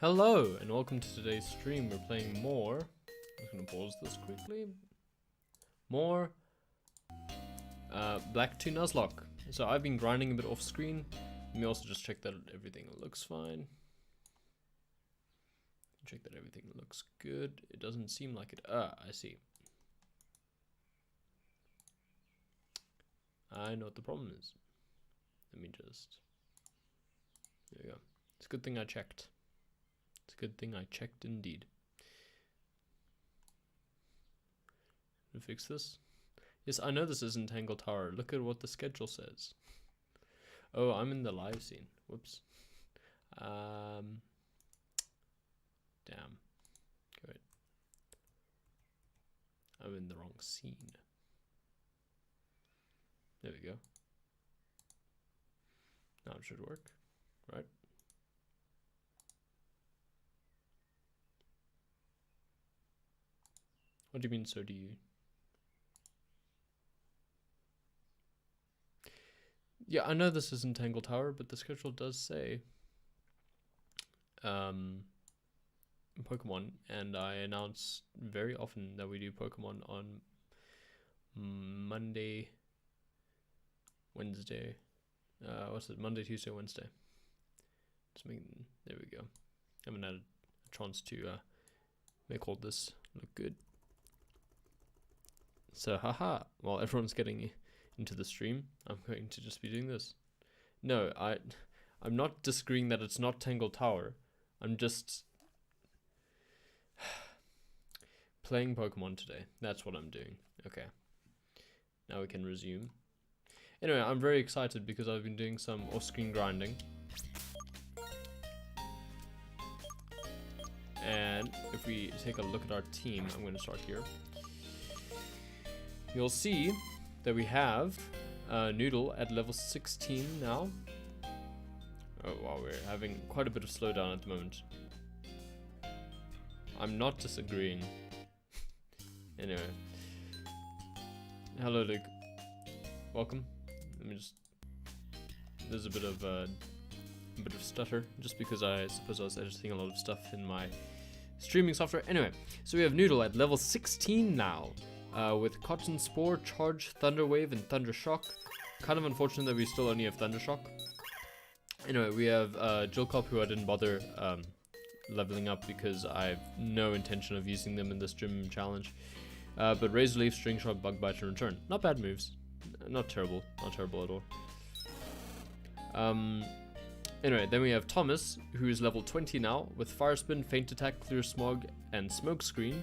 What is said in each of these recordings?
Hello and welcome to today's stream. We're playing more. I'm just gonna pause this quickly. More Black 2 Nuzlocke. So I've been grinding a bit off screen. Let me also just check that everything looks fine. Check that everything looks good. It doesn't seem like it. I see. I know what the problem is. Let me just. There we go. It's a good thing I checked. It's a good thing I checked indeed. To fix this? Yes, I know this isn't Tangle Tower. Look at what the schedule says. Oh, I'm in the live scene. Whoops. Damn. Good. I'm in the wrong scene. There we go. Now it should work, right? What do you mean, so do you? Yeah, I know this isn't Tangle Tower, but the schedule does say Pokemon, and I announce very often that we do Pokemon on Monday, Wednesday. What's it? Monday, Tuesday, Wednesday. There we go. I haven't had a chance to make all this look good. So, haha, while everyone's getting into the stream, I'm going to just be doing this. No, I'm not disagreeing that it's not Tangle Tower. I'm just playing Pokemon today. That's what I'm doing. Okay. Now we can resume. Anyway, I'm very excited because I've been doing some off-screen grinding. And if we take a look at our team, I'm going to start here. You'll see that we have Noodle at level 16 now. Oh wow, we're having quite a bit of slowdown at the moment. I'm not disagreeing. Anyway. Hello Luke. Welcome. Let me just... There's a bit of stutter, just because I suppose I was editing a lot of stuff in my streaming software. Anyway, so we have Noodle at level 16 now. With Cotton Spore, Charge, Thunder Wave, and Thunder Shock. Kind of unfortunate that we still only have Thunder Shock. Anyway, we have Jilcop, who I didn't bother leveling up because I have no intention of using them in this gym challenge. But Razor Leaf, String Shot, Bug Bite, and Return. Not bad moves. Not terrible. Not terrible at all. Anyway, then we have Thomas, who is level 20 now, with Fire Spin, Faint Attack, Clear Smog, and Smoke Screen.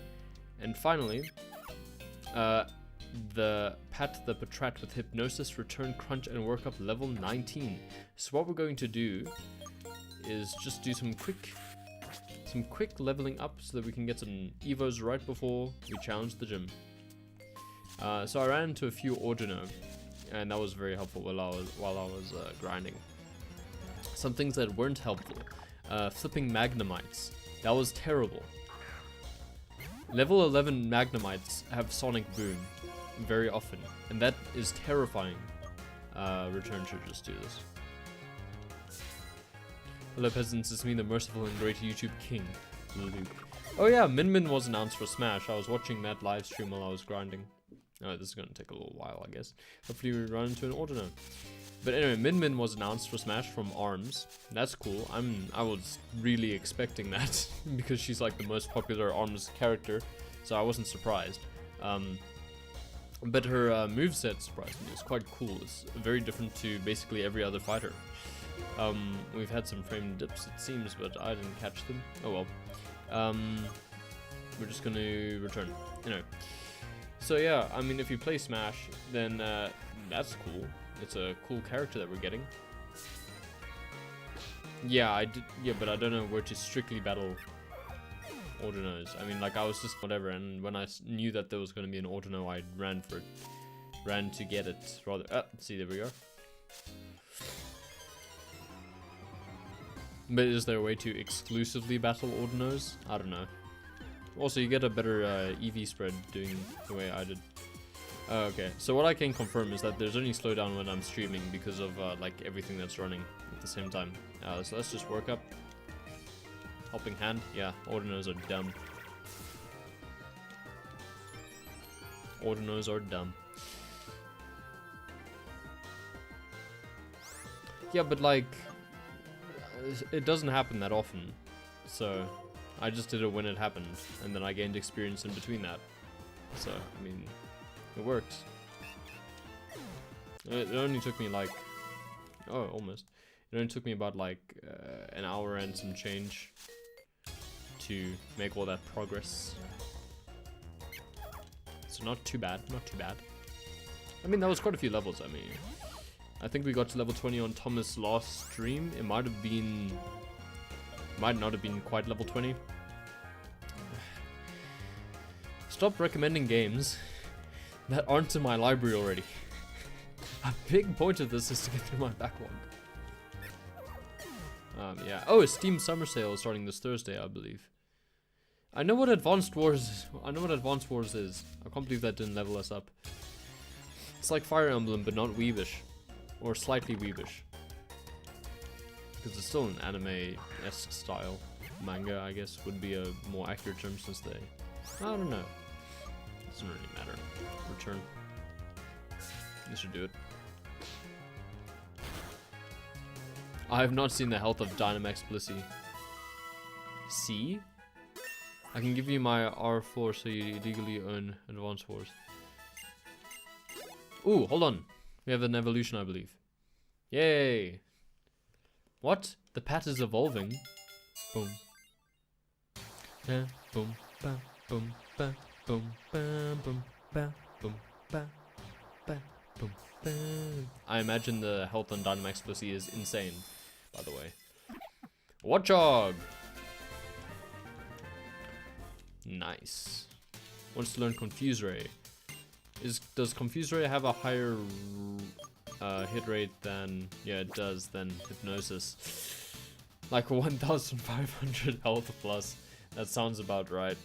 And finally... the Pat the Patrat with Hypnosis, Return, Crunch, and Work Up level 19. So what we're going to do is just do some quick leveling up so that we can get some Evos right before we challenge the gym. So I ran into a few Ordino, and that was very helpful while I was grinding. Some things that weren't helpful. Flipping Magnemites. That was terrible. Level 11 Magnemites have Sonic Boom very often, and that is terrifying. Return should just do this. Hello peasants, it's me, the merciful and great YouTube king, Luke. Oh yeah, Min Min was announced for Smash. I was watching that live stream while I was grinding. Alright, this is gonna take a little while, I guess. Hopefully we run into an Ordino. But anyway, Min Min was announced for Smash from ARMS. That's cool. I was really expecting that because she's like the most popular ARMS character, so I wasn't surprised. But her moveset surprised me. It's quite cool. It's very different to basically every other fighter. We've had some frame dips, it seems, but I didn't catch them. Oh well. We're just gonna return. Anyway. So yeah, I mean, if you play Smash, then that's cool. It's a cool character that we're getting. Yeah, I did. Yeah, but I don't know where to strictly battle Ordinos. I mean, like, I was just whatever, and when I knew that there was going to be an Ordino, I ran for it. Ran to get it, rather. See, there we go. But is there a way to exclusively battle Ordinos? I don't know. Also, you get a better EV spread doing the way I did. Okay, so what I can confirm is that there's only slowdown when I'm streaming because of like everything that's running at the same time. So let's just work up. Helping hand? Yeah, Ordinals are dumb. Ordinals are dumb. Yeah, but like, it doesn't happen that often. So, I just did it when it happened, and then I gained experience in between that. So, I mean, it works. It only took me like, oh, almost. It only took me about like an hour and some change to make all that progress. So not too bad, not too bad. I mean, that was quite a few levels. I mean, I think we got to level 20 on Thomas' last stream. It might have been, might not have been quite level 20. Stop recommending games that aren't in my library already. A big point of this is to get through my backlog. Yeah. Oh, a Steam Summer Sale is starting this Thursday, I believe. I know what Advanced Wars is. I know what Advanced Wars is. I can't believe that didn't level us up. It's like Fire Emblem, but not Weebish. Or slightly Weebish. Because it's still an anime-esque style. Manga, I guess, would be a more accurate term since they... I don't know. Doesn't really matter. Return. This should do it. I have not seen the health of Dynamax Blissey. See? I can give you my R4 so you legally own Advanced Wars. Ooh, hold on. We have an evolution, I believe. Yay! What? The pat is evolving? Boom. Boom, ba, boom, ba, boom, ba, boom, ba, boom, ba, ba, boom, ba. I imagine the health on Dynamax Blissey is insane, by the way. Watchog! Nice. Wants to learn Confuse Ray. Does Confuse Ray have a higher hit rate than... Yeah, it does, than Hypnosis. Like 1,500 health plus. That sounds about right.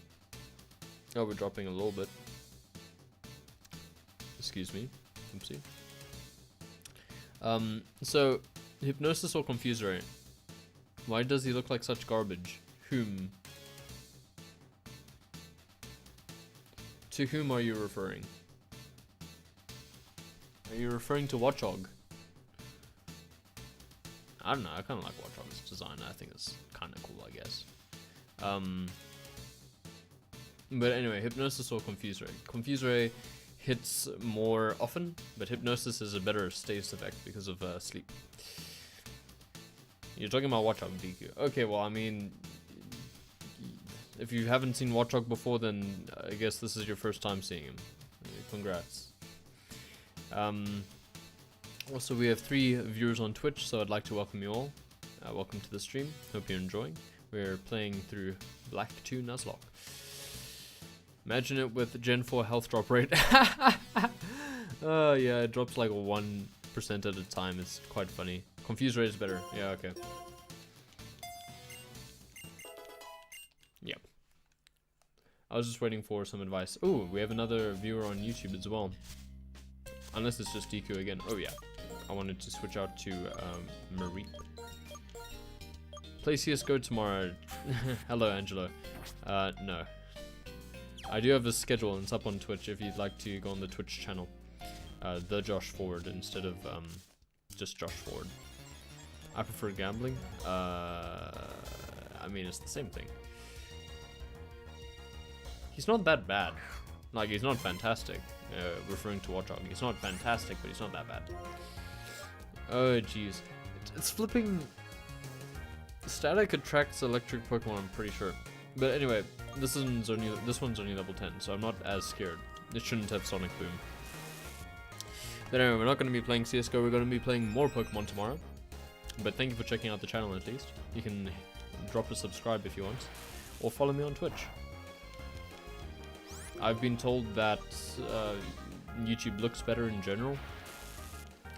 Oh, we're dropping a little bit. Excuse me. Oopsie. So, Hypnosis or Confuse Ray? Why does he look like such garbage? Whom? To whom are you referring? Are you referring to Watchog? I don't know, I kind of like Watchog's design. I think it's kind of cool, I guess. But anyway, Hypnosis or Confuse Ray? Confuse Ray hits more often, but Hypnosis is a better status effect because of sleep. You're talking about Watchog, DQ. Okay, well, I mean, if you haven't seen Watchog before, then I guess this is your first time seeing him. Congrats. Also, we have 3 viewers on Twitch, so I'd like to welcome you all. Welcome to the stream. Hope you're enjoying. We're playing through Black 2 Nuzlocke. Imagine it with Gen 4 health drop rate. Yeah, it drops like 1% at a time. It's quite funny. Confuse rate is better. Yeah, okay. Yep. I was just waiting for some advice. Oh, we have another viewer on YouTube as well. Unless it's just DQ again. Oh yeah. I wanted to switch out to Marie. Play CSGO tomorrow. Hello, Angelo. No. I do have a schedule and it's up on Twitch if you'd like to go on the Twitch channel. The Josh Forward instead of just Josh Forward. I prefer gambling. I mean, it's the same thing. He's not that bad. Like, he's not fantastic. Referring to Watchog. He's not fantastic, but he's not that bad. Oh, jeez. It's flipping... Static attracts electric Pokemon, I'm pretty sure. But anyway, this one's only level 10, so I'm not as scared. It shouldn't have Sonic Boom. But anyway, we're not going to be playing CSGO, we're going to be playing more Pokemon tomorrow. But thank you for checking out the channel at least. You can drop a subscribe if you want, or follow me on Twitch. I've been told that YouTube looks better in general.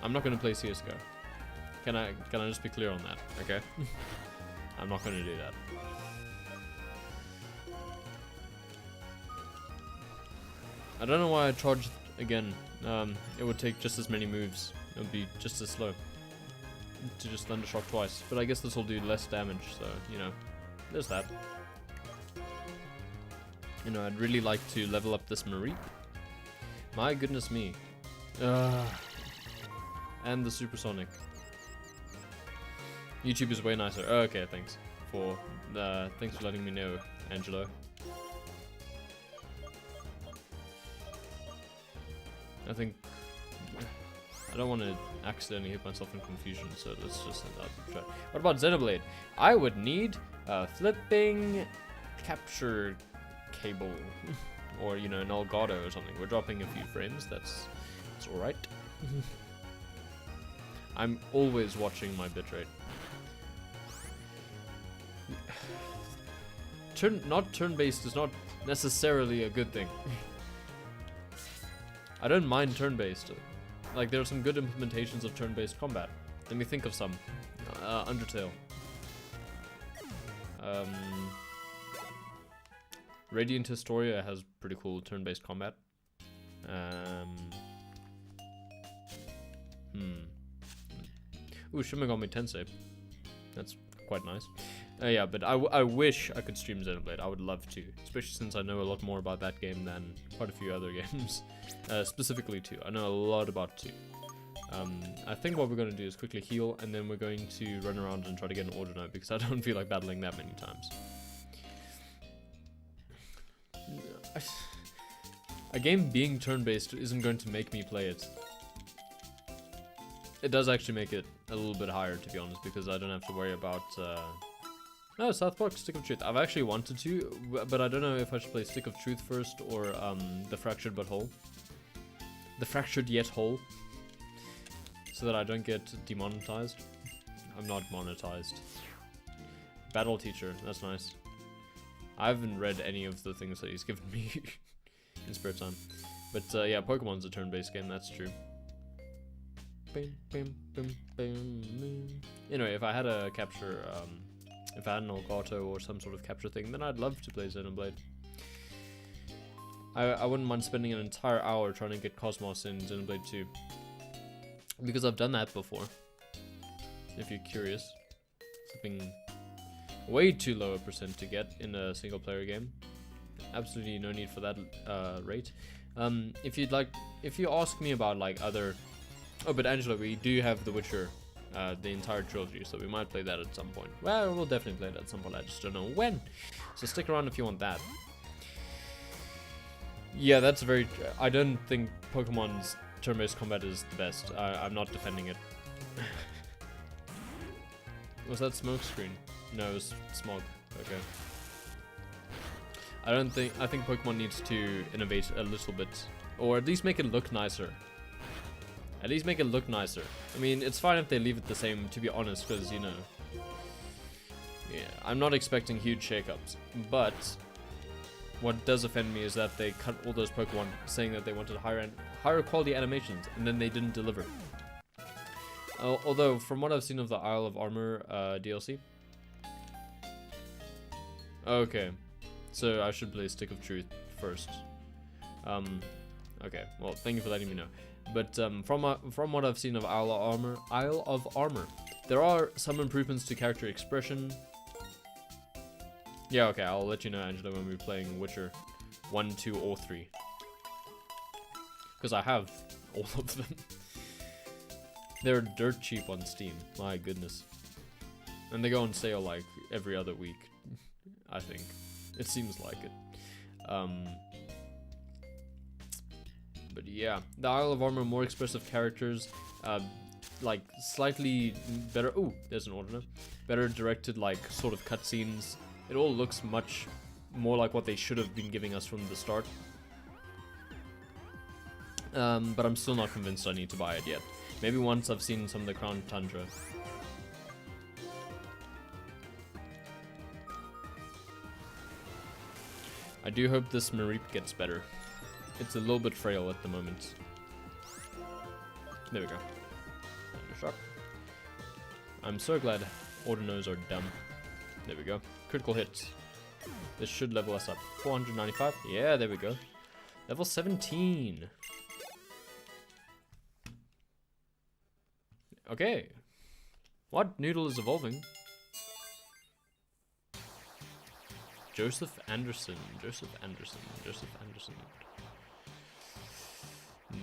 I'm not going to play CSGO. Can I just be clear on that, okay? I'm not going to do that. I don't know why I charged again. It would take just as many moves. It would be just as slow to just Thundershock twice. But I guess this will do less damage, so, you know, there's that. You know, I'd really like to level up this Marie. My goodness me. And the Supersonic. YouTube is way nicer. Oh, okay, thanks for letting me know, Angelo. I think I don't want to accidentally hit myself in confusion, so let's just send out the chat. What about Xenoblade? I would need a flipping capture cable, or you know, an Elgato or something. We're dropping a few frames. That's all right. I'm always watching my bitrate. Not turn-based is not necessarily a good thing. I don't mind turn-based. Like, there are some good implementations of turn-based combat. Let me think of some. Undertale. Radiant Historia has pretty cool turn-based combat. Ooh, Shin Megami Tensei. That's quite nice. Yeah, but I wish I could stream Xenoblade. I would love to, especially since I know a lot more about that game than quite a few other games. Specifically 2. I know a lot about 2. I think what we're going to do is quickly heal, and then we're going to run around and try to get an order note, because I don't feel like battling that many times. A game being turn-based isn't going to make me play it. It does actually make it a little bit higher, to be honest, because I don't have to worry about... No, South Park Stick of Truth. I've actually wanted to, but I don't know if I should play Stick of Truth first or The Fractured But Whole. The Fractured Yet Whole. So that I don't get demonetized. I'm not monetized. Battle Teacher, that's nice. I haven't read any of the things that he's given me in spare time. But yeah, Pokemon's a turn-based game, that's true. Anyway, if I had a capture... if I had an Elgato or some sort of capture thing, then I'd love to play Xenoblade. I wouldn't mind spending an entire hour trying to get Cosmos in Xenoblade 2. Because I've done that before. If you're curious. Something way too low a percent to get in a single player game. Absolutely no need for that rate. If you ask me about like other... Oh, but Angela, we do have The Witcher. The entire trilogy, so we might play that at some point. Well, we'll definitely play that at some point, I just don't know when. So stick around if you want that. Yeah, that's very... I don't think Pokemon's turn-based combat is the best. I'm not defending it. Was that smoke screen? No, it was smog. Okay. I think Pokemon needs to innovate a little bit. Or at least make it look nicer. At least make it look nicer. I mean, it's fine if they leave it the same, to be honest, because, you know... Yeah, I'm not expecting huge shakeups, but... What does offend me is that they cut all those Pokemon saying that they wanted higher quality animations, and then they didn't deliver. Although, from what I've seen of the Isle of Armor DLC... Okay, so I should play Stick of Truth first. Okay, well, thank you for letting me know. But from what I've seen of Isle of Armor, there are some improvements to character expression. Yeah, okay, I'll let you know, Angela, when we're playing Witcher 1, 2, or 3. Because I have all of them. They're dirt cheap on Steam, my goodness. And they go on sale like every other week, I think. It seems like it. But yeah, the Isle of Armor, more expressive characters, like slightly better. Ooh, there's an order. Better directed, like sort of cutscenes. It all looks much more like what they should have been giving us from the start. But I'm still not convinced I need to buy it yet. Maybe once I've seen some of the Crown Tundra. I do hope this Mareep gets better. It's a little bit frail at the moment. There we go. Shock. I'm so glad Ordinals are dumb. There we go. Critical hits. This should level us up. 495. Yeah, there we go. Level 17. Okay. What? Noodle is evolving. Joseph Anderson. Joseph Anderson. Joseph Anderson.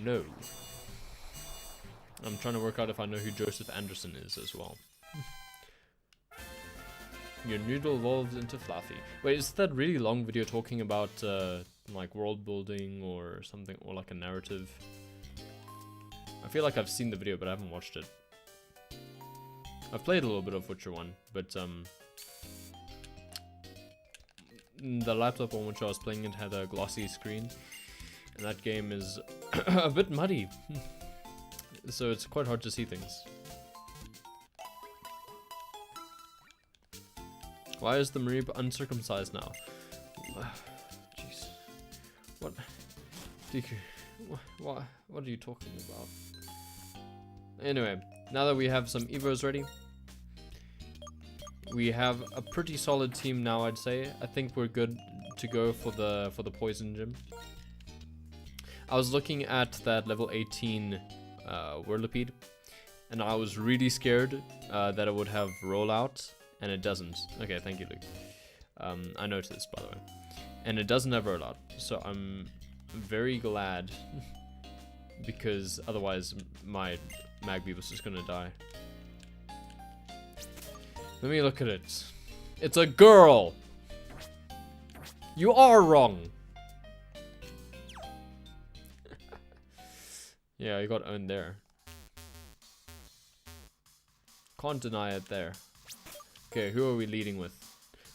No. I'm trying to work out if I know who Joseph Anderson is as well. Your noodle evolves into Fluffy. Wait, is that really long video talking about like world building or something, or like a narrative? I feel like I've seen the video, but I haven't watched it. I've played a little bit of Witcher 1, but the laptop on which I was playing it had a glossy screen, and that game is a bit muddy, so it's quite hard to see things. Why is the Marib uncircumcised now? Jeez. What? What are you talking about? Anyway, now that we have some Evos ready, we have a pretty solid team now, I'd say. I think we're good to go for the poison gym. I was looking at that level 18 Whirlipede, and I was really scared that it would have rollout. And it doesn't. Okay, thank you, Luke. I noticed, by the way. And it doesn't have rollout, so I'm very glad, because otherwise my Magby was just gonna die. Let me look at it. It's a girl! You are wrong! Yeah, you got owned there. Can't deny it there. Okay, who are we leading with?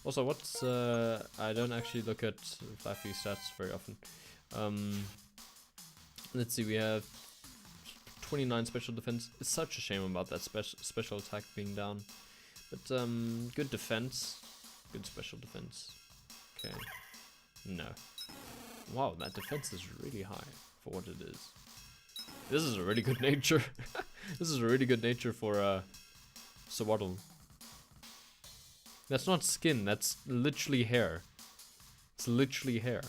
Also, what's I don't actually look at Flaffy stats very often. Let's see, we have 29 special defense. It's such a shame about that special attack being down. But good defense. Good special defense. Okay. No. Wow, that defense is really high for what it is. This is a really good nature. This is a really good nature for Swaddle. That's not skin, that's literally hair. It's literally hair.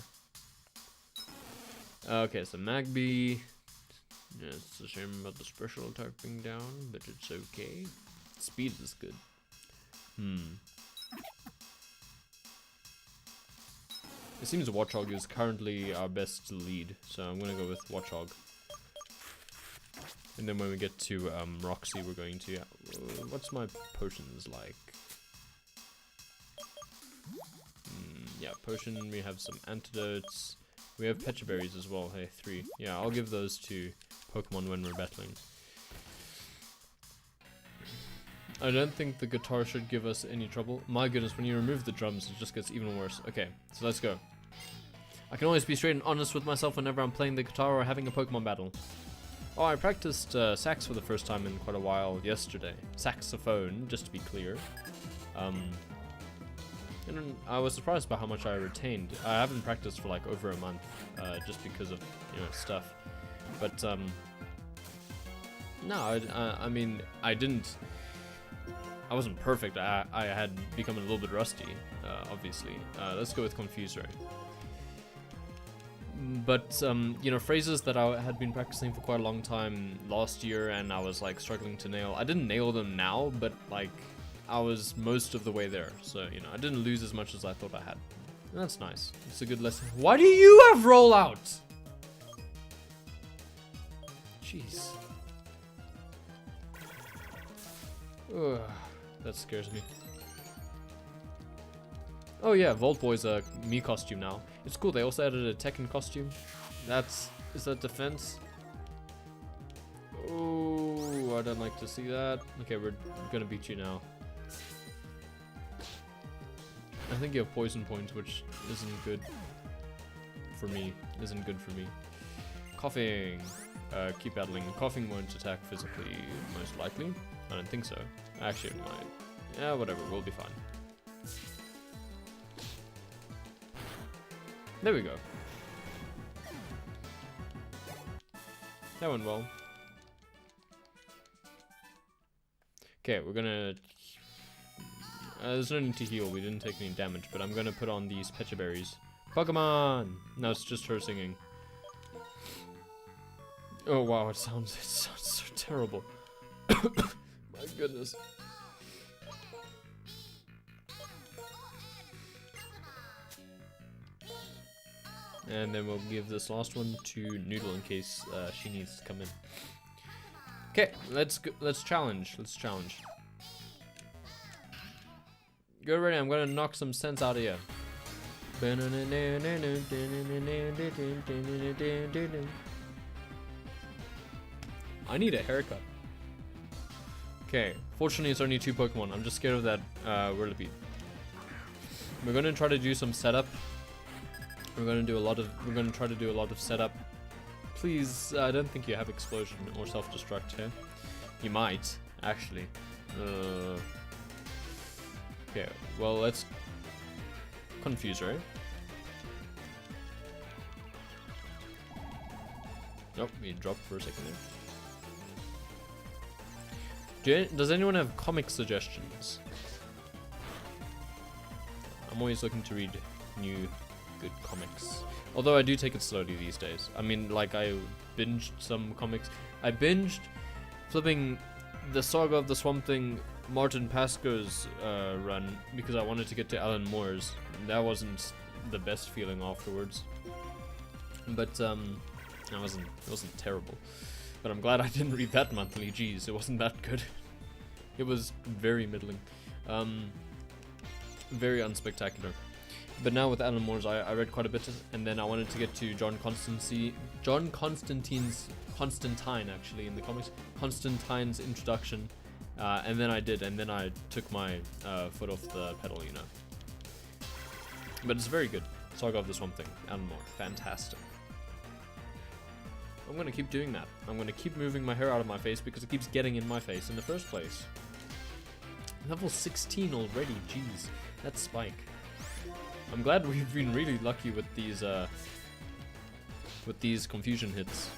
Okay, so Magby. Yeah, it's a shame about the special attack being down, but it's okay. Speed is good. It seems Watchog is currently our best lead, so I'm gonna go with Watchog. And then when we get to Roxy, we're going to... what's my potions like? Yeah, potion, we have some antidotes. We have Pecha Berries as well, hey, 3. Yeah, I'll give those to Pokemon when we're battling. I don't think the guitar should give us any trouble. My goodness, when you remove the drums, it just gets even worse. Okay, so let's go. I can always be straight and honest with myself whenever I'm playing the guitar or having a Pokemon battle. Oh, I practiced sax for the first time in quite a while yesterday. Saxophone, just to be clear. And I was surprised by how much I retained. I haven't practiced for like over a month, just because of, you know, stuff. But no, I mean, I wasn't perfect. I had become a little bit rusty, obviously. Let's go with Confuser. But you know, phrases that I had been practicing for quite a long time last year, and I was like struggling to nail. I didn't nail them now, but like I was most of the way there, so you know, I didn't lose as much as I thought I had. And that's nice. It's a good lesson. Why do you have rollout? Jeez. Ugh, that scares me. Oh yeah, Volt Boy's a me costume now. It's cool. They also added a Tekken costume. Is that defense? Oh, I don't like to see that. Okay, we're gonna beat you now. I think you have poison points, which isn't good for me. Coughing. Keep battling. Coughing won't attack physically, most likely. I don't think so. Actually, it might. Yeah, whatever. We'll be fine. There we go. That went well. Okay, we're gonna... there's no need to heal, we didn't take any damage, but I'm gonna put on these Pecha Berries. Pokemon! No, it's just her singing. Oh wow, it sounds so terrible. My goodness. And then we'll give this last one to Noodle in case she needs to come in. Okay, let's challenge. Let's challenge. Get ready, I'm gonna knock some sense out of you. I need a haircut. Okay, fortunately it's only 2 Pokemon. I'm just scared of that Whirlipede. We're gonna try to do some setup. We're gonna try to do a lot of setup. Please, I don't think you have explosion or self-destruct here. You might, actually. Okay, well let's confuse her. Nope, we dropped for a second there. Does anyone have comic suggestions? I'm always looking to read new, good comics. Although I do take it slowly these days. I mean, like, I binged some comics. I binged flipping the Saga of the Swamp Thing Martin Pasco's run because I wanted to get to Alan Moore's. That wasn't the best feeling afterwards. But, it wasn't terrible. But I'm glad I didn't read that monthly. Jeez, it wasn't that good. It was very middling. Very unspectacular. But now with Alan Moore's, I read quite a bit, and then I wanted to get to John Constantine actually in the comics. Constantine's introduction, and then I did, and then I took my foot off the pedal, you know. But it's very good. Saga of the Swamp Thing, Alan Moore, fantastic. I'm gonna keep doing that. I'm gonna keep moving my hair out of my face because it keeps getting in my face in the first place. Level 16 already, jeez, that's Spike. I'm glad we've been really lucky with these confusion hits.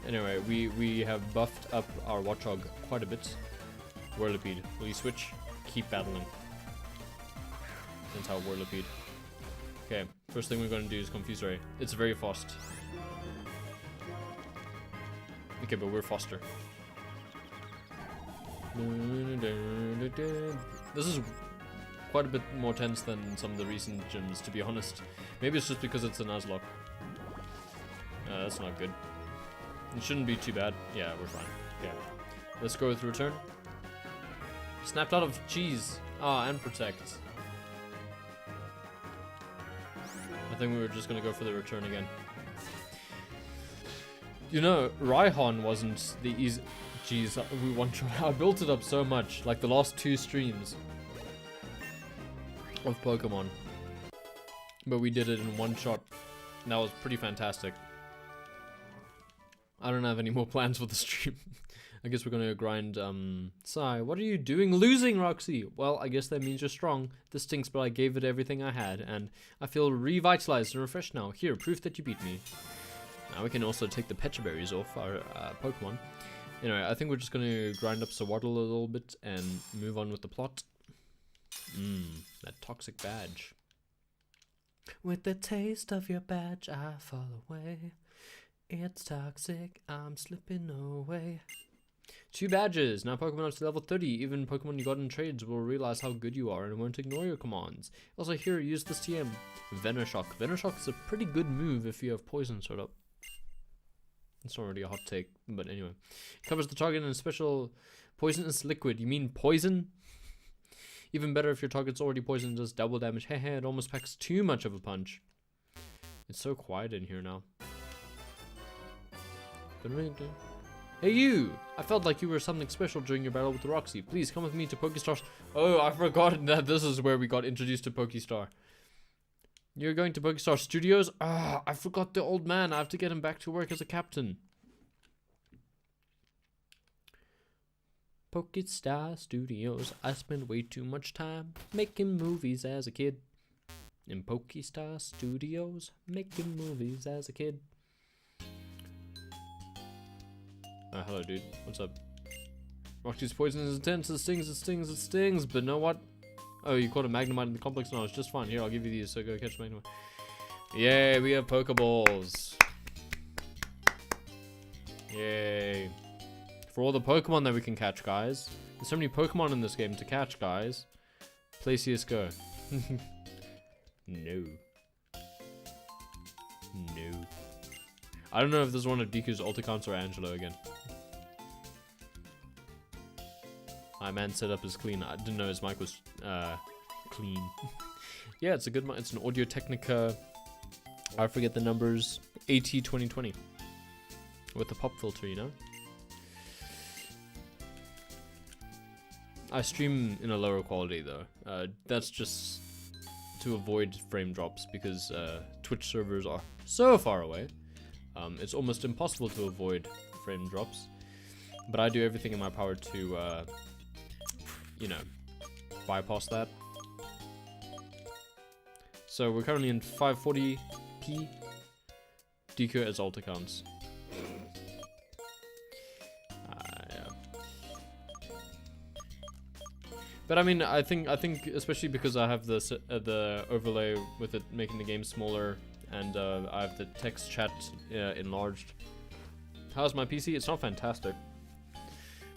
Anyway, we have buffed up our Watchog quite a bit. Whirlipede, will you switch? Keep battling. That's how Whirlipede. Okay, first thing we're gonna do is Confuse Ray. It's very fast. Okay, but we're faster. This is quite a bit more tense than some of the recent gyms, to be honest. Maybe it's just because it's a Nuzlocke. That's not good. It shouldn't be too bad. Yeah, we're fine. Okay. Let's go with Return. Snapped out of cheese. Ah, and Protect. I think we were just gonna go for the Return again. You know, Raihan wasn't the easy... Jeez, we one-shot. I built it up so much. Like the last 2 streams of Pokemon. But we did it in one shot. And that was pretty fantastic. I don't have any more plans for the stream. I guess we're gonna grind, Sai, what are you doing? Losing, Roxy! Well, I guess that means you're strong. This stinks, but I gave it everything I had, and I feel revitalized and refreshed now. Here, proof that you beat me. Now we can also take the Pecha Berries off our Pokemon. Anyway, I think we're just gonna grind up Sawaddle a little bit and move on with the plot. That toxic badge. With the taste of your badge, I fall away. It's toxic, I'm slipping away. 2 badges. Now Pokemon up to level 30. Even Pokemon you got in trades will realize how good you are and won't ignore your commands. Also here, use this TM. Venoshock. Venoshock is a pretty good move if you have poison sort up. It's not really a hot take, but anyway. Covers the target in a special poisonous liquid. You mean poison? Even better if your target's already poisoned, does double damage. Hehe, it almost packs too much of a punch. It's so quiet in here now. Hey you! I felt like you were something special during your battle with Roxy. Please come with me to Pokestar. Oh, I forgot that this is where we got introduced to Pokestar. You're going to Pokestar Studios? Ah, I forgot the old man. I have to get him back to work as a captain. Pokestar Studios. I spent way too much time making movies as a kid. In Pokestar Studios, making movies as a kid. Hello, dude. What's up? Roxy's poison is intense. It stings, it stings, it stings. But know what? Oh, you caught a Magnemite in the complex? No, it's just fine. Here, I'll give you these, so go catch Magnemite. Yay, we have Pokeballs. Yay. For all the Pokemon that we can catch, guys. There's so many Pokemon in this game to catch, guys. Play CSGO. No. No. I don't know if this is one of Deku's ult accounts or Angelo again. My man setup is clean. I didn't know his mic was clean. Yeah, it's a good mic. It's an Audio Technica. I forget the numbers. AT2020 with the pop filter, you know. I stream in a lower quality though. That's just to avoid frame drops because Twitch servers are so far away. It's almost impossible to avoid frame drops. But I do everything in my power to, you know, bypass that. So we're currently in 540p. Deku as alt accounts. Yeah. But I mean, I think especially because I have the overlay with it making the game smaller, and I have the text chat enlarged. How's my PC? It's not fantastic,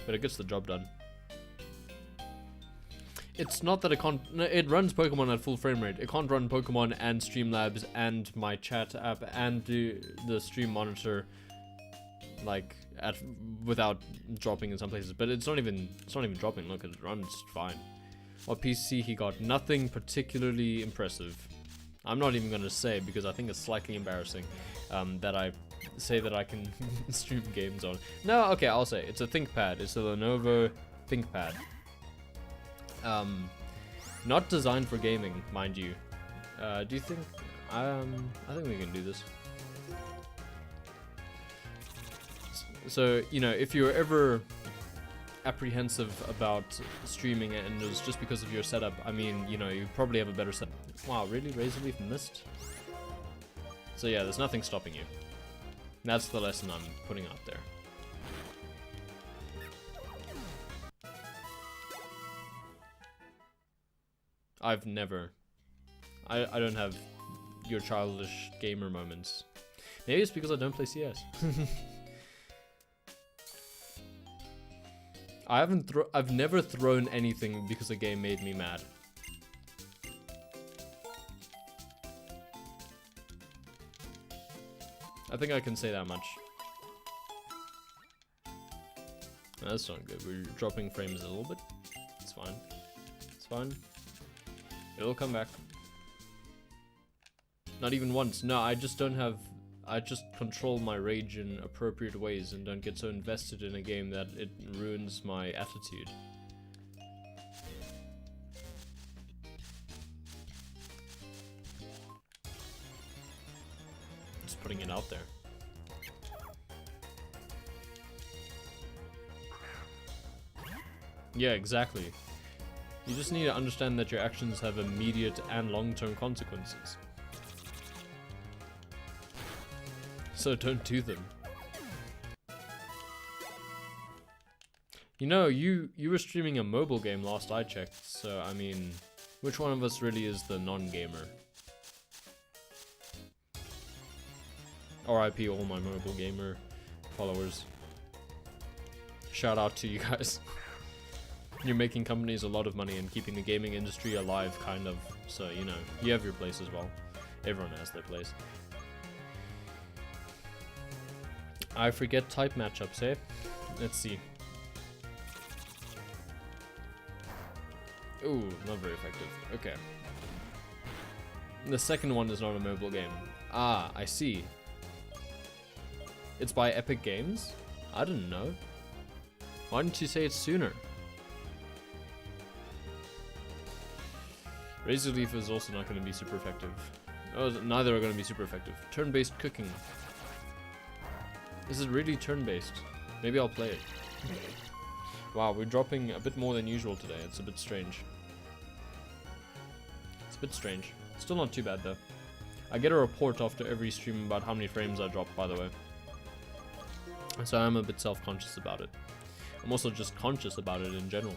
but it gets the job done. It's not that it can't. It runs Pokemon at full frame rate. It can't run Pokemon and Streamlabs and my chat app and the stream monitor, like without dropping in some places. But it's not even dropping. Look, it runs fine. What PC he got? Nothing particularly impressive. I'm not even gonna say because I think it's slightly embarrassing that I say that I can stream games on. No, okay, I'll say it's a ThinkPad. It's a Lenovo ThinkPad. Not designed for gaming, mind you. Do you think? I think we can do this. So, you know, if you're ever apprehensive about streaming and it was just because of your setup, I mean, you know, you probably have a better setup. Wow, really? Razor Leaf missed? So yeah, there's nothing stopping you. That's the lesson I'm putting out there. I've never. I don't have your childish gamer moments. Maybe it's because I don't play CS. I've never thrown anything because a game made me mad. I think I can say that much. That's not good. We're dropping frames a little bit. It's fine. It's fine. It'll come back. Not even once. No, I just don't have... I just control my rage in appropriate ways and don't get so invested in a game that it ruins my attitude. Just putting it out there. Yeah, exactly. You just need to understand that your actions have immediate and long-term consequences. So don't do them. You know, you were streaming a mobile game last I checked, so I mean, which one of us really is the non-gamer? RIP all my mobile gamer followers. Shout out to you guys. You're making companies a lot of money and keeping the gaming industry alive, kind of. So, you know, you have your place as well. Everyone has their place. I forget type matchups, eh? Let's see. Ooh, not very effective. Okay. The second one is not a mobile game. Ah, I see. It's by Epic Games? I didn't know. Why didn't you say it sooner? Razor Leaf is also not going to be super effective. Oh, neither are going to be super effective. Turn-based cooking. Is it really turn-based? Maybe I'll play it. Wow, we're dropping a bit more than usual today. It's a bit strange. It's a bit strange. Still not too bad though. I get a report after every stream about how many frames I drop, by the way. So I'm a bit self-conscious about it. I'm also just conscious about it in general.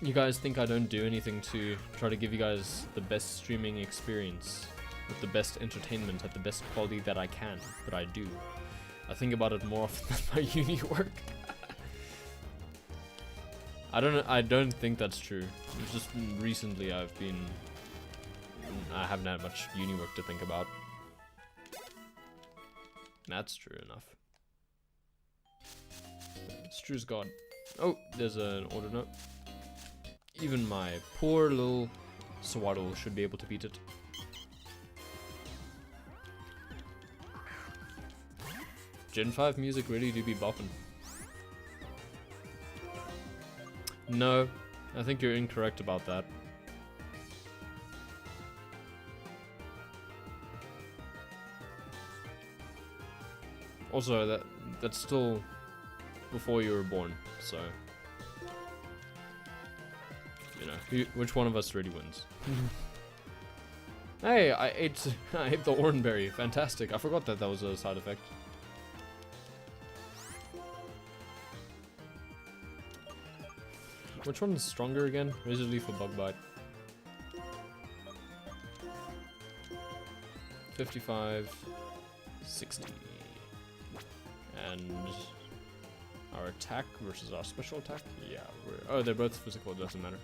You guys think I don't do anything to try to give you guys the best streaming experience with the best entertainment at the best quality that I can, but I do. I think about it more often than my uni work. I don't think that's true. It's just recently I've been I haven't had much uni work to think about. That's true enough. Stru's gone. Oh, there's an order note. Even my poor little Swaddle should be able to beat it. Gen 5 music really do be bopping. No, I think you're incorrect about that. Also, that's still before you were born, so you know, which one of us really wins? Hey, I ate the oranberry. Fantastic. I forgot that was a side effect. Which one's stronger again? Razor Leaf or Bug Bite? 55, 60. And our attack versus our special attack? Yeah, oh, they're both physical, it doesn't matter.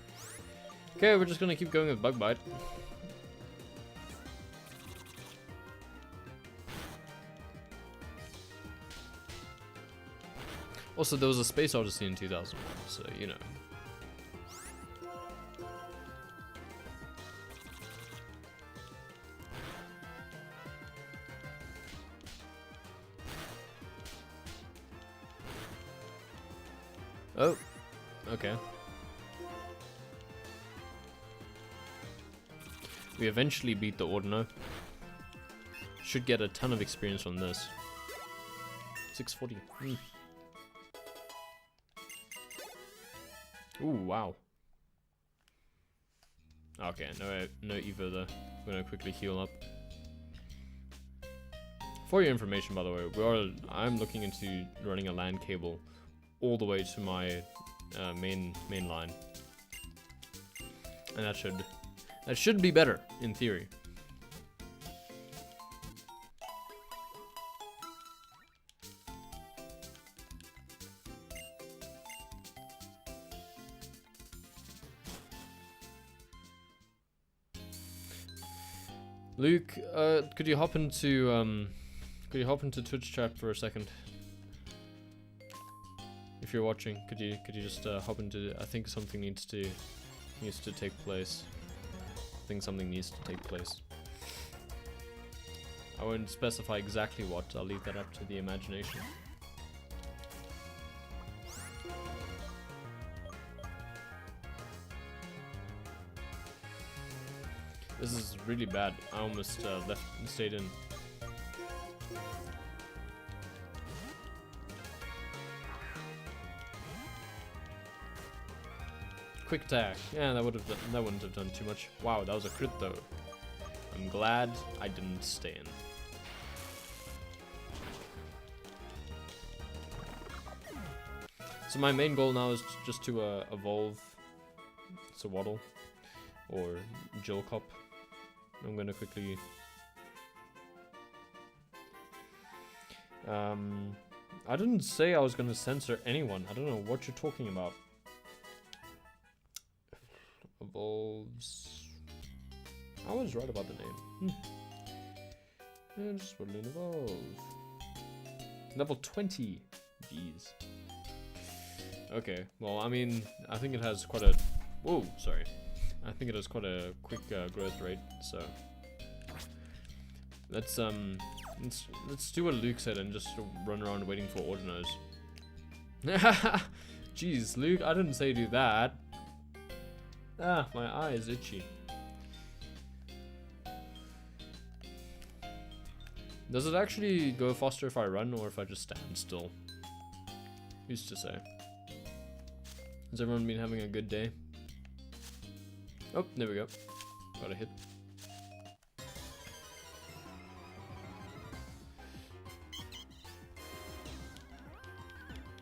Okay, we're just gonna keep going with Bug Bite. Also, there was a Space Odyssey in 2001, so, you know. Oh, okay. We eventually beat the Ordino. Should get a ton of experience from this. 640. Ooh, wow. Okay, no Evo there. I'm gonna quickly heal up. For your information, by the way, I'm looking into running a LAN cable all the way to my main line, and that should be better in theory. Luke, could you hop into Twitch chat for a second? If you're watching, could you just hop into? I think something needs to take place. I think something needs to take place. I won't specify exactly what. I'll leave that up to the imagination. This is really bad. I almost stayed in. Quick attack. Yeah, that wouldn't have done too much. Wow, that was a crit though. I'm glad I didn't stay in. So my main goal now is just to evolve Swaddle or Jilcop. I'm gonna quickly I didn't say I was gonna censor anyone. I don't know what you're talking about. Evolves. I was right about the name. Yeah, just Woodland Evolve. Level 20. Jeez. Okay, well, I mean, I think it has quite a... Whoa, sorry. I think it has quite a quick growth rate, so... Let's do what Luke said and just run around waiting for Ordinos. Jeez, Luke, I didn't say do that. Ah, my eye is itchy. Does it actually go faster if I run or if I just stand still? Who's to say? Has everyone been having a good day? Oh, there we go. Got a hit.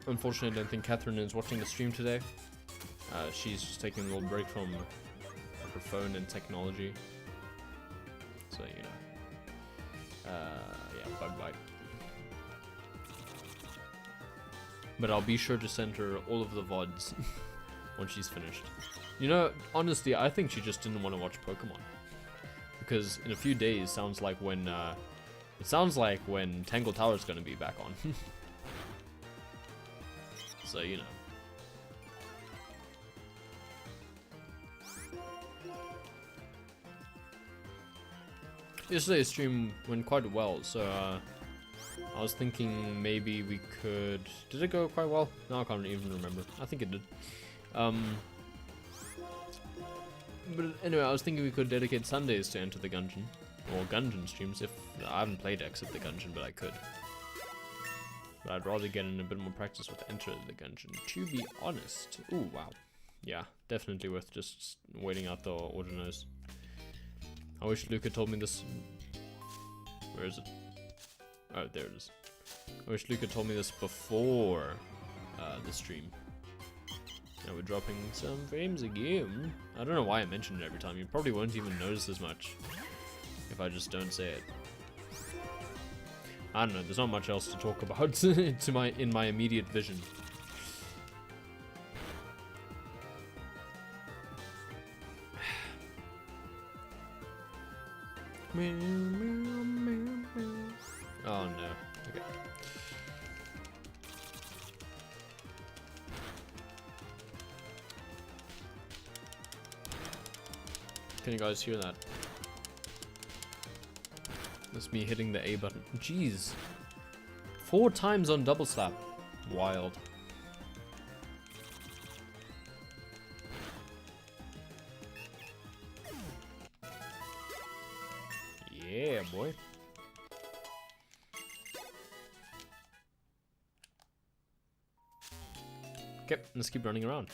Unfortunately, I don't think Catherine is watching the stream today. She's just taking a little break from her phone and technology. So, you know. Yeah, Bug Bite. But I'll be sure to send her all of the VODs when she's finished. You know, honestly, I think she just didn't want to watch Pokemon. because in a few days sounds like when Tangle Tower is gonna be back on. So you know. Yesterday's stream went quite well, so I was thinking maybe we could. Did it go quite well? No, I can't even remember. I think it did. But anyway, I was thinking we could dedicate Sundays to Enter the Gungeon, or Gungeon streams. If I haven't played Exit the Gungeon, but I could. But I'd rather get in a bit more practice with Enter the Gungeon, to be honest. Ooh, wow. Yeah, definitely worth just waiting out the Ordinals. I wish Luca told me this. Where is it? Oh, there it is. I wish Luca told me this before the stream. Now we're dropping some frames again. I don't know why I mention it every time. You probably won't even notice as much if I just don't say it. I don't know. There's not much else to talk about in my immediate vision. Oh no. Okay. Can you guys hear that? That's me hitting the A button. Jeez. 4 times on double slap. Wild. Yeah, boy. Okay, let's keep running around.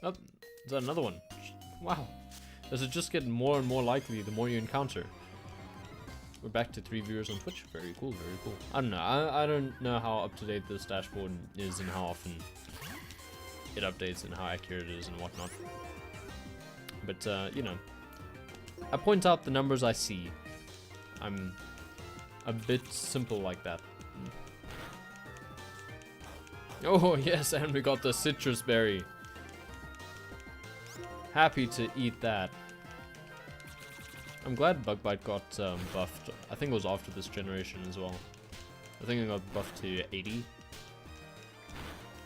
Oh, is that another one? Wow. Does it just get more and more likely the more you encounter? We're back to 3 viewers on Twitch. Very cool, very cool. I don't know. I don't know how up to date this dashboard is and how often it updates and how accurate it is and whatnot. But, you know, I point out the numbers I see. I'm a bit simple like that. Oh, yes, and we got the citrus berry. Happy to eat that. I'm glad Bug Bite got buffed. I think it was after this generation as well. I think it got buffed to 80. I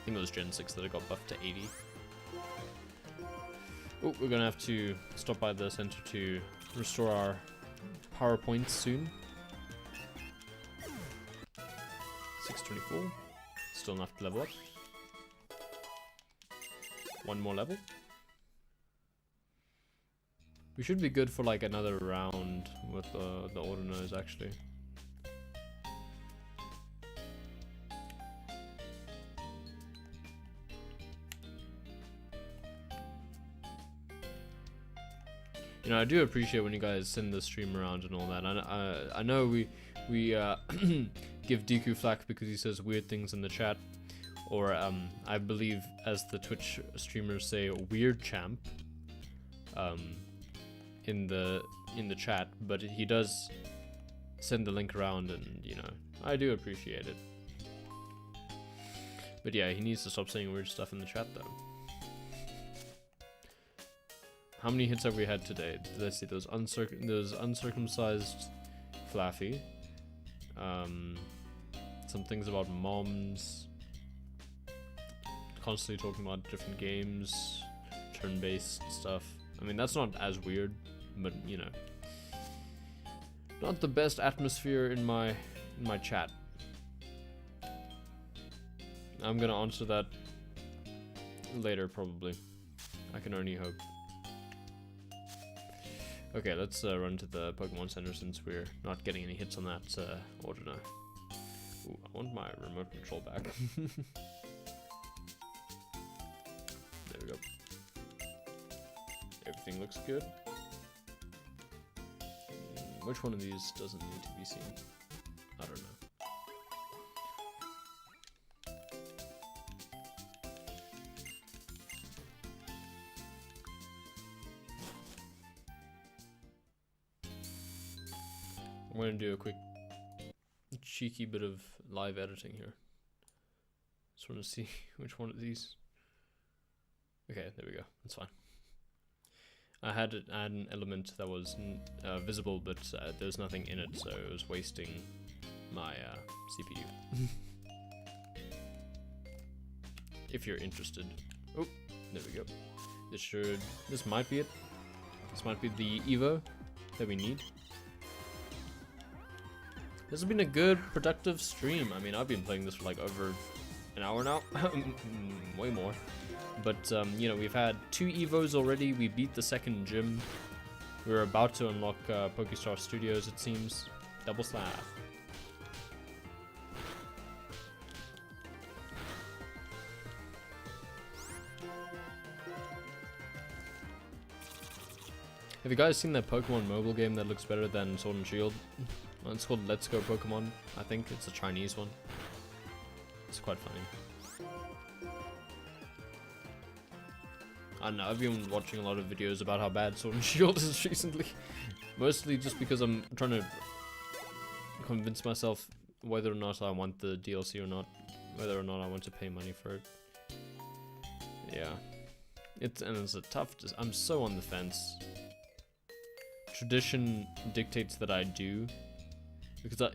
think it was Gen 6 that it got buffed to 80. Oh, we're gonna have to stop by the center to restore our power points soon. 624. Still enough to level up. 1 more level. We should be good for like another round with the Ordinals actually. You know, I do appreciate when you guys send the stream around and all that. I know we give Deku flack because he says weird things in the chat, or I believe, as the Twitch streamers say, weird champ. In the chat, but he does send the link around, and you know, I do appreciate it. But yeah, he needs to stop saying weird stuff in the chat though. How many hits have we had today? Let's see, those uncircumcised Flaffy. Some things about moms. Constantly talking about different games, turn-based stuff. I mean, that's not as weird, but you know, not the best atmosphere in my chat. I'm gonna answer that later probably. I can only hope. Okay, let's run to the Pokemon Center since we're not getting any hits on that Ordina. Ooh, I want my remote control back. There we go. Everything looks good. Which one of these doesn't need to be seen? I don't know. I'm going to do a quick cheeky bit of live editing here. Just want to see which one of these. Okay, there we go. That's fine. I had an element that was visible, but there's nothing in it, so it was wasting my CPU. If you're interested. Oh, there we go. This might be it. This might be the Evo that we need. This has been a good, productive stream. I mean, I've been playing this for like over an hour now. Way more. But, you know, we've had 2 Evos already. We beat the second gym. We're about to unlock Pokestar Studios, it seems. Double slap. Have you guys seen that Pokemon mobile game that looks better than Sword and Shield? Well, it's called Let's Go Pokemon, I think. It's a Chinese one. It's quite funny. I don't know, I've been watching a lot of videos about how bad Sword and Shield is recently. Mostly just because I'm trying to convince myself whether or not I want the DLC or not. Whether or not I want to pay money for it. Yeah. It's a tough... I'm so on the fence. Tradition dictates that I do, because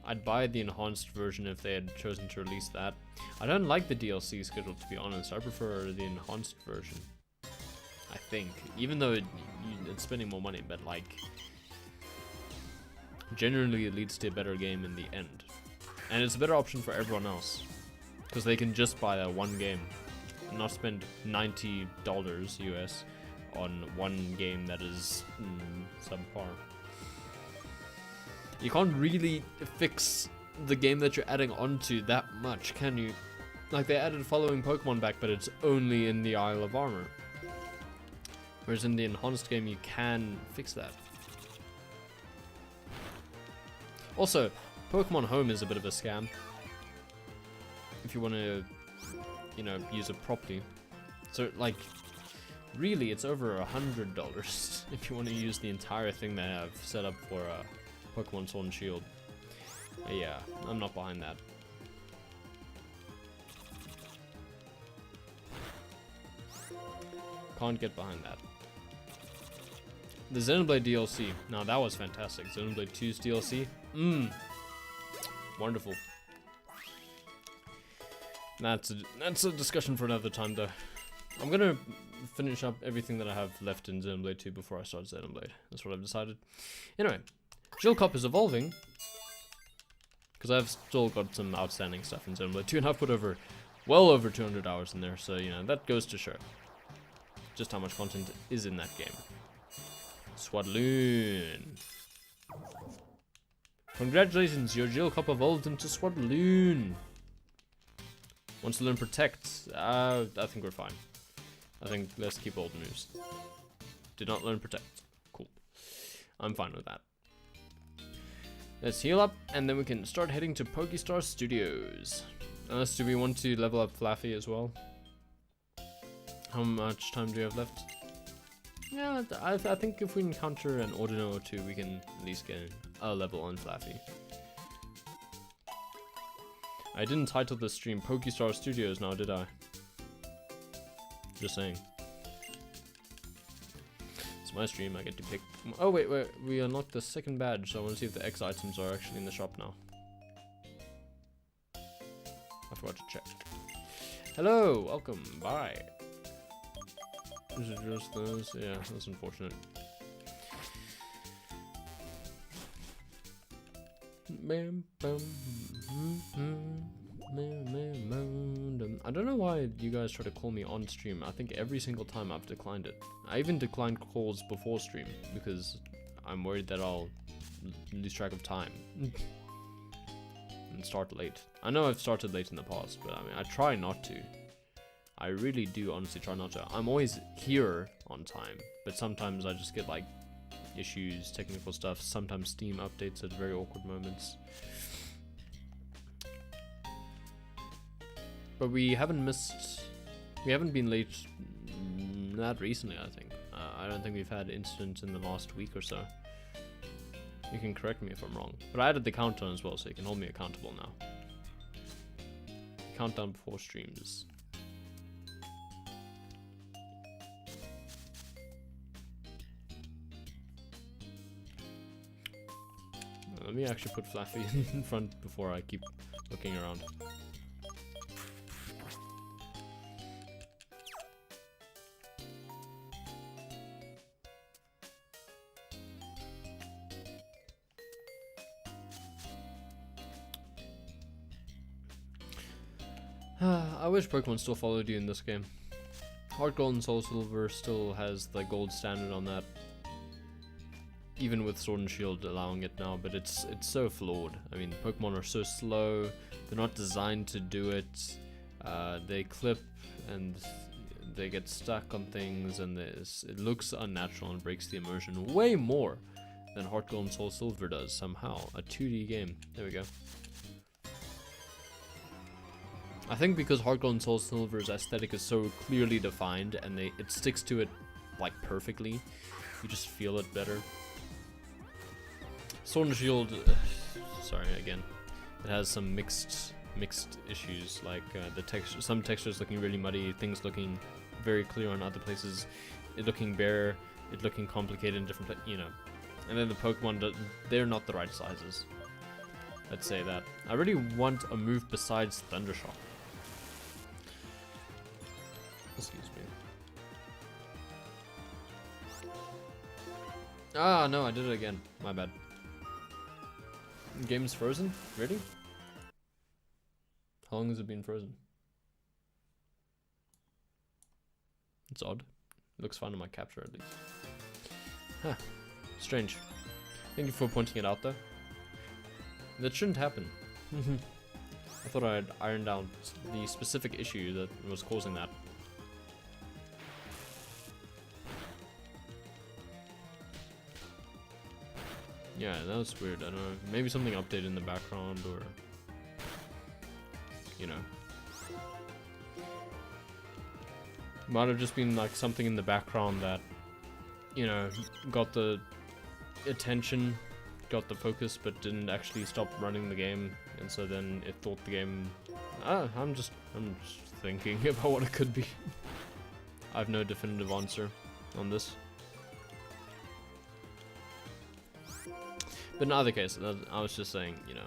I'd buy the enhanced version if they had chosen to release that. I don't like the DLC schedule, to be honest. I prefer the enhanced version, I think, even though it's spending more money, but like generally it leads to a better game in the end, and it's a better option for everyone else because they can just buy that one game and not spend $90 US on one game that is subpar. You can't really fix the game that you're adding onto that much, can you? Like, they added following Pokemon back, but it's only in the Isle of Armor. Whereas in the enhanced game, you can fix that. Also, Pokemon Home is a bit of a scam. If you want to, you know, use it properly. So, like, really, it's over $100 if you want to use the entire thing they have set up for Pokemon Sword and Shield. Yeah, I'm not behind that. Can't get behind that. The Xenoblade DLC. Now that was fantastic. Xenoblade 2's DLC. Wonderful. That's a discussion for another time, though. I'm gonna finish up everything that I have left in Xenoblade 2 before I start Xenoblade. That's what I've decided. Anyway, Jillcop is evolving. Because I've still got some outstanding stuff in Xenoblade 2, and I've put well over 200 hours in there, so, you know, that goes to show just how much content is in that game. Swadloon. Congratulations, your Jillcop evolved into Swadloon. Wants to learn Protect. I think we're fine. I think let's keep old moves. Did not learn Protect. Cool. I'm fine with that. Let's heal up, and then we can start heading to Pokestar Studios. Unless, do we want to level up Flaffy as well? How much time do we have left? Yeah, I think if we encounter an Ordino or two, we can at least get a level on Flaffy. I didn't title the stream Pokestar Studios now, did I? Just saying. It's my stream, I get to pick. Oh, wait, we unlocked the second badge, so I want to see if the X items are actually in the shop now. I forgot to check. Hello, welcome, bye. Is it just those? Yeah, that's unfortunate. I don't know why you guys try to call me on stream. I think every single time I've declined it. I even declined calls before stream because I'm worried that I'll lose track of time and start late. I know I've started late in the past, but I mean, I try not to. I really do honestly try not to. I'm always here on time, but sometimes I just get like issues, technical stuff, sometimes Steam updates at very awkward moments. But we haven't been late that recently, I think. I don't think we've had incidents in the last week or so. You can correct me if I'm wrong. But I added the countdown as well, so you can hold me accountable now. Countdown before streams. Let me actually put Fluffy in front before I keep looking around. I wish Pokemon still followed you in this game. Heart Gold and Soul Silver still has the gold standard on that. Even with Sword and Shield allowing it now, but it's so flawed. I mean, Pokemon are so slow, they're not designed to do it. They clip and they get stuck on things, and it looks unnatural and breaks the immersion way more than Heart Gold and Soul Silver does somehow. A 2D game. There we go. I think because Heart Gold and Soul Silver's aesthetic is so clearly defined and it sticks to it like perfectly, you just feel it better. Sword and Shield, sorry again, it has some mixed issues, like some textures looking really muddy, things looking very clear on other places, it looking bare, it looking complicated in different places, you know. And then the Pokemon, they're not the right sizes. Let's say that. I really want a move besides Thundershock. Excuse me. Ah, no, I did it again. My bad. Game's frozen? Really? How long has it been frozen? It's odd. It looks fine on my capture at least. Huh. Strange. Thank you for pointing it out though. That shouldn't happen. I thought I'd ironed out the specific issue that was causing that. Yeah, that was weird. I don't know. Maybe something updated in the background, or you know, might have just been like something in the background that, you know, got the attention, got the focus, but didn't actually stop running the game, and so then it thought the game. I'm just thinking about what it could be. I have no definitive answer on this. But in either case, I was just saying, you know,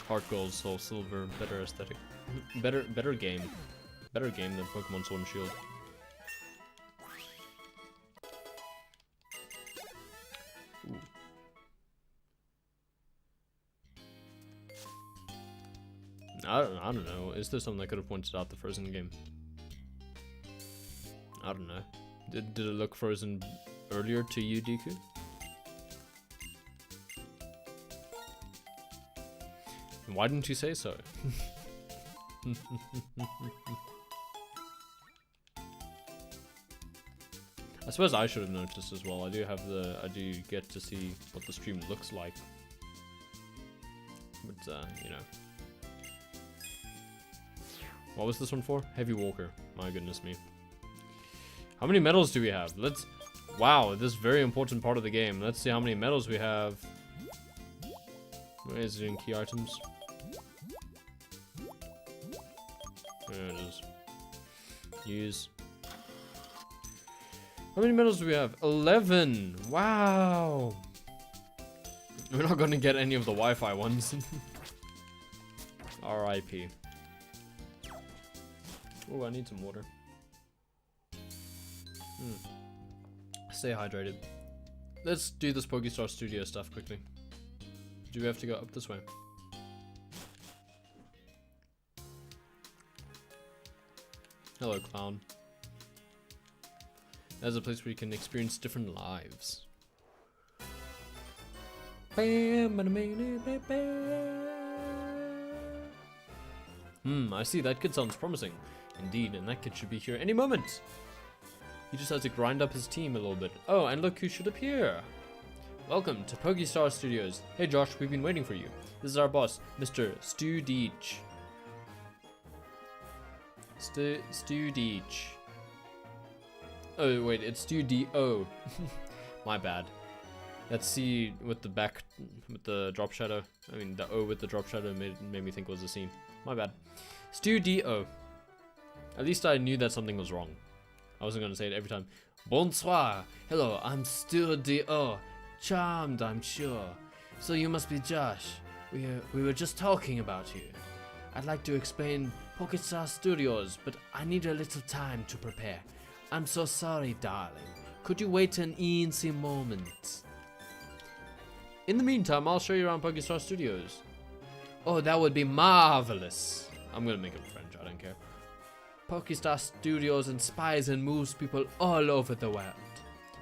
Heart Gold, Soul Silver, better aesthetic, better game than Pokemon Sword and Shield. Ooh. I don't know. Is there something I could have pointed out the frozen game? I don't know. Did it look frozen earlier to you, Deku? Why didn't you say so? I suppose I should have noticed as well. I do get to see what the stream looks like. But you know. What was this one for? Heavy Walker. My goodness me. How many medals do we have? Wow, this is a very important part of the game. Let's see how many medals we have. Where is it in key items? There it is. Use. How many medals do we have? 11! Wow! We're not gonna get any of the Wi-Fi ones. R.I.P. Oh, I need some water. Stay hydrated. Let's do this Pokestar Studio stuff quickly. Do we have to go up this way? Hello, clown. That's a place where you can experience different lives. I see, that kid sounds promising. Indeed, and that kid should be here any moment. He just has to grind up his team a little bit. Oh, and look who should appear. Welcome to Pokestar Studios. Hey Josh, we've been waiting for you. This is our boss, Mr. Stu Deech. Stu Deech. Oh wait, it's Stu D-O. My bad. That C with the drop shadow. I mean, the O with the drop shadow made me think it was a C. My bad. Stu D-O. At least I knew that something was wrong. I wasn't gonna say it every time. Bonsoir. Hello, I'm Stu D-O. Charmed, I'm sure. So you must be Josh. We were just talking about you. I'd like to explain Pokestar Studios, but I need a little time to prepare. I'm so sorry, darling. Could you wait an easy moment? In the meantime, I'll show you around Pokestar Studios. Oh, that would be marvelous. I'm gonna make it French, I don't care. Pokestar Studios inspires and moves people all over the world.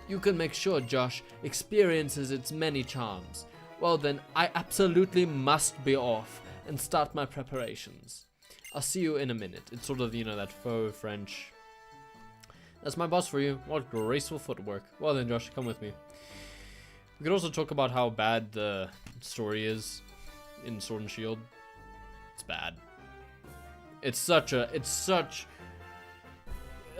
You can make sure Josh experiences its many charms. Well then, I absolutely must be off and start my preparations. I'll see you in a minute. It's sort of, you know, that faux French. That's my boss for you. What graceful footwork. Well then, Josh, come with me. We could also talk about how bad the story is in Sword and Shield. It's bad. It's such a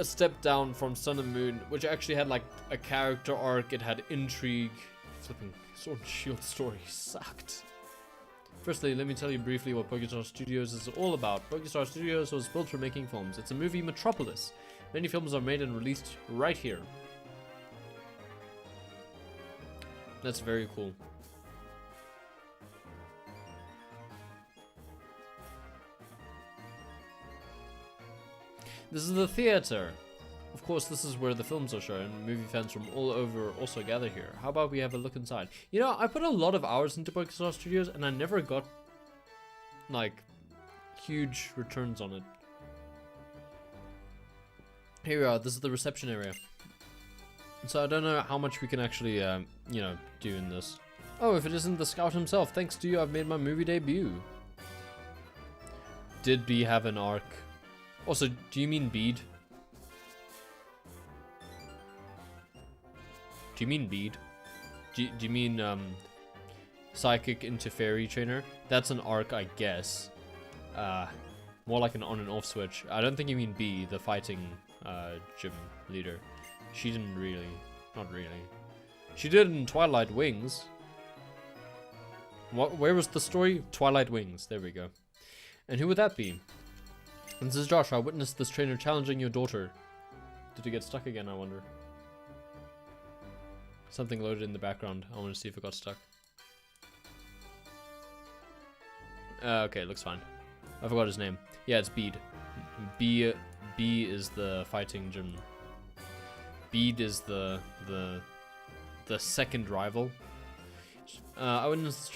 step down from Sun and Moon, which actually had like a character arc. It had intrigue. Flipping Sword and Shield story sucked. Firstly, let me tell you briefly what Pokestar Studios is all about. Pokestar Studios was built for making films. It's a movie metropolis. Many films are made and released right here. That's very cool. This is the theater. Of course, this is where the films are shown. Movie fans from all over also gather here. How about we have a look inside? You know, I put a lot of hours into Pokestar Studios and I never got, like, huge returns on it. Here we are. This is the reception area. So I don't know how much we can actually, you know, do in this. Oh, if it isn't the Scout himself, thanks to you, I've made my movie debut. Did B have an arc? Also, do you mean Bead? Do you mean Bead? Do you mean Psychic into Fairy Trainer? That's an arc, I guess. More like an on and off switch. I don't think you mean B, the fighting gym leader. She didn't really. Not really. She did in Twilight Wings. Where was the story? Twilight Wings. There we go. And who would that be? And this is Josh. I witnessed this trainer challenging your daughter. Did he get stuck again, I wonder? Something loaded in the background. I want to see if it got stuck. Okay, looks fine. I forgot his name. Yeah, it's Bead. B is the fighting gym. Bead is the second rival. I witnessed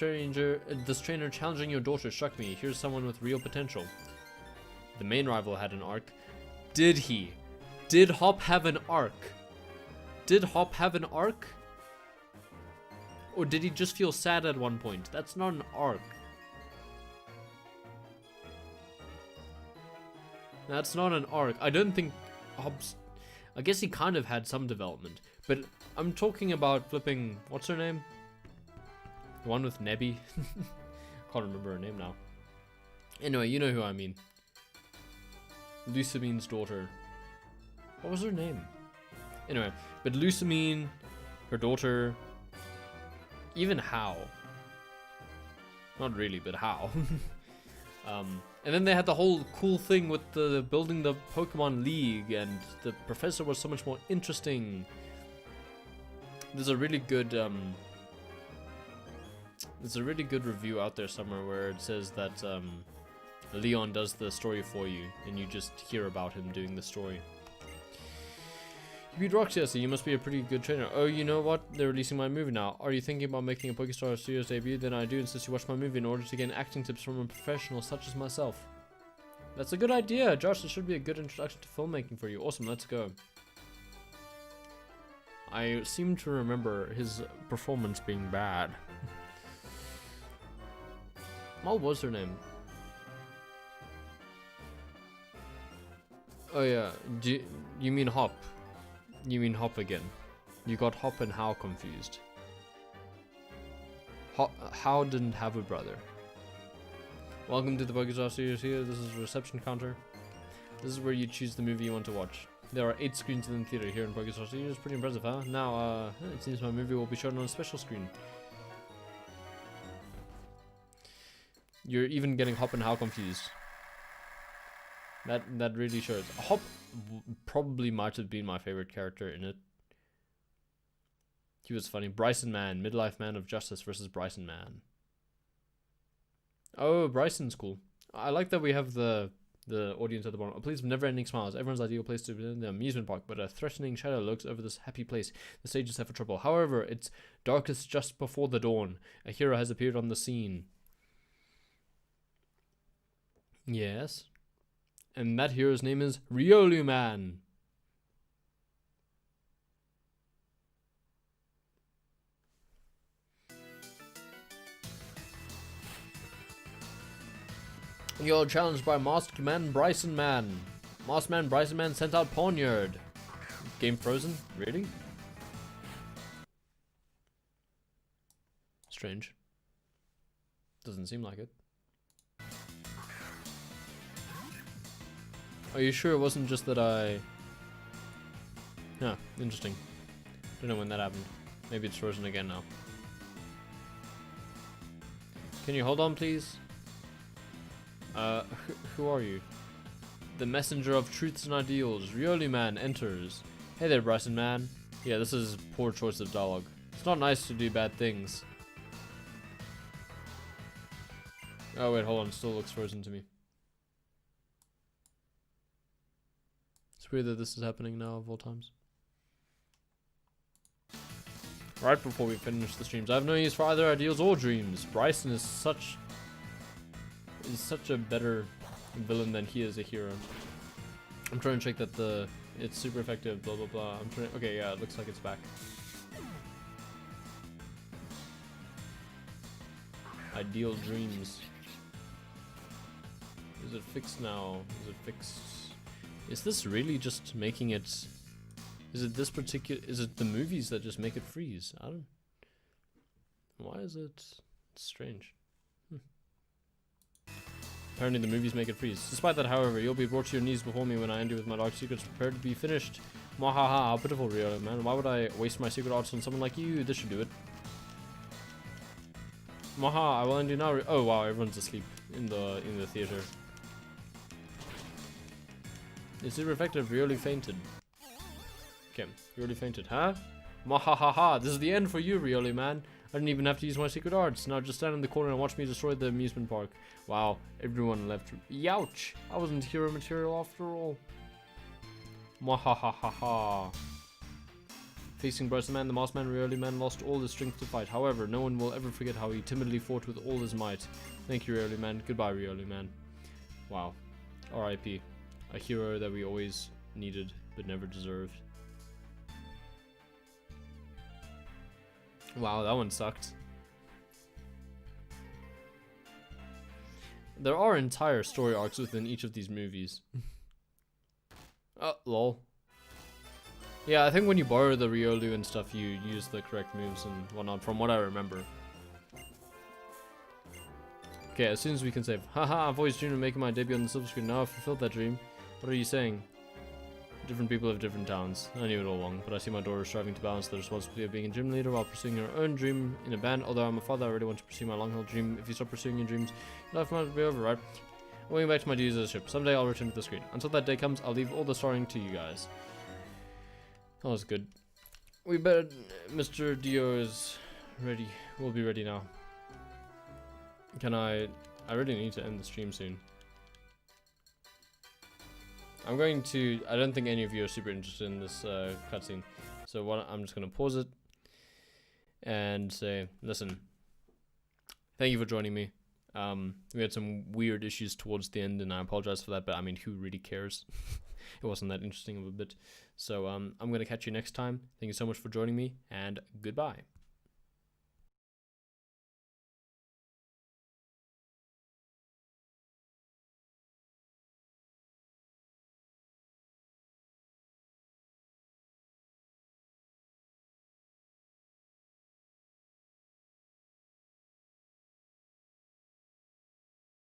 this trainer challenging your daughter struck me. Here's someone with real potential. The main rival had an arc. Did he? Did Hop have an arc? Did Hop have an arc? Or did he just feel sad at one point? That's not an arc. That's not an arc. I don't think Hop's... I guess he kind of had some development. But I'm talking about flipping... What's her name? The one with Nebby? Can't remember her name now. Anyway, you know who I mean. Lucamine's daughter. What was her name? Anyway, but Lucamine, her daughter... Even How. Not really, but How. And then they had the whole cool thing with the building the Pokemon League, and the professor was so much more interesting. There's a really good review out there somewhere where it says that Leon does the story for you, and you just hear about him doing the story. You beat Roxy, so you must be a pretty good trainer. Oh, you know what? They're releasing my movie now. Are you thinking about making a Pokestar Studios debut? Then I do insist you watch my movie in order to gain acting tips from a professional such as myself. That's a good idea, Josh. This should be a good introduction to filmmaking for you. Awesome, let's go. I seem to remember his performance being bad. What was her name? Oh yeah, you mean Hop? You mean Hop again. You got Hop and How confused. How didn't have a brother. Welcome to the Pokestar Studios here. This is a reception counter. This is where you choose the movie you want to watch. There are 8 screens in the theater here in Pokestar Studios. Pretty impressive, huh? Now, it seems my movie will be shown on a special screen. You're even getting Hop and How confused. That really shows. Hop probably might have been my favorite character in it. He was funny. Bryson Man, midlife man of justice versus Bryson Man. Oh, Bryson's cool. I like that we have the audience at the bottom. A place of never-ending smiles. Everyone's ideal place to be in the amusement park, but a threatening shadow lurks over this happy place. The stage is set for trouble. However, it's darkest just before the dawn. A hero has appeared on the scene. Yes. And that hero's name is Riolu Man. You're challenged by Masked Man Bryson Man. Masked Man Bryson Man sent out Poniard. Game frozen? Really? Strange. Doesn't seem like it. Are you sure it wasn't just that I... Huh, interesting. Don't know when that happened. Maybe it's frozen again now. Can you hold on, please? Who are you? The messenger of truths and ideals. Riolu Man enters. Hey there, Bryson Man. Yeah, this is poor choice of dialogue. It's not nice to do bad things. Oh wait, hold on. It still looks frozen to me. It's weird that this is happening now of all times. Right before we finish the streams, I have no use for either ideals or dreams. Bryson is such a better villain than he is a hero. I'm trying to check that it's super effective, blah blah blah. I'm trying. Okay, yeah, it looks like it's back. Ideal dreams. Is it fixed now? Is it fixed? Is this really just making it? Is it this particular? Is it the movies that just make it freeze? I don't. Why is it? It's strange. Apparently the movies make it freeze. Despite that, however, you'll be brought to your knees before me when I end you with my dark secrets. Prepared to be finished. Mwahaha, how pitiful, Riolu Man. Why would I waste my secret arts on someone like you? This should do it. Mwahaha, I will end you now. Oh wow, everyone's asleep in the theater. It's super effective. Riolu fainted. Okay, Riolu fainted, huh? Mwahaha, this is the end for you, Riolu Man. I didn't even have to use my secret arts. Now just stand in the corner and watch me destroy the amusement park. Wow, everyone left. Youch! I wasn't hero material after all. Mwahahaha. Facing Bryson Man, the Masked Man, Riolu Man lost all his strength to fight. However, no one will ever forget how he timidly fought with all his might. Thank you, Riolu Man. Goodbye, Riolu Man. Wow. R.I.P. A hero that we always needed but never deserved. Wow, that one sucked. There are entire story arcs within each of these movies. Oh, lol. Yeah, I think when you borrow the Riolu and stuff, you use the correct moves and whatnot, from what I remember. Okay, as soon as we can save. Haha, I've always dreamed of making my debut on the silver screen. Now I've fulfilled that dream. What are you saying? Different people have different talents. I knew it all along, but I see my daughter striving to balance the responsibility of being a gym leader while pursuing her own dream in a band. Although I'm a father, I really want to pursue my long-held dream. If you stop pursuing your dreams, your life might be over, right? I'm going back to my duties as a ship. Someday I'll return to the screen. Until that day comes, I'll leave all the starring to you guys. That was good. We better... Mr. Dio is ready. We'll be ready now. Can I really need to end the stream soon. I'm going to... I don't think any of you are super interested in this cutscene. So I'm just going to pause it. And say, listen. Thank you for joining me. We had some weird issues towards the end, and I apologize for that, but I mean, who really cares? It wasn't that interesting of a bit. So I'm going to catch you next time. Thank you so much for joining me, and goodbye.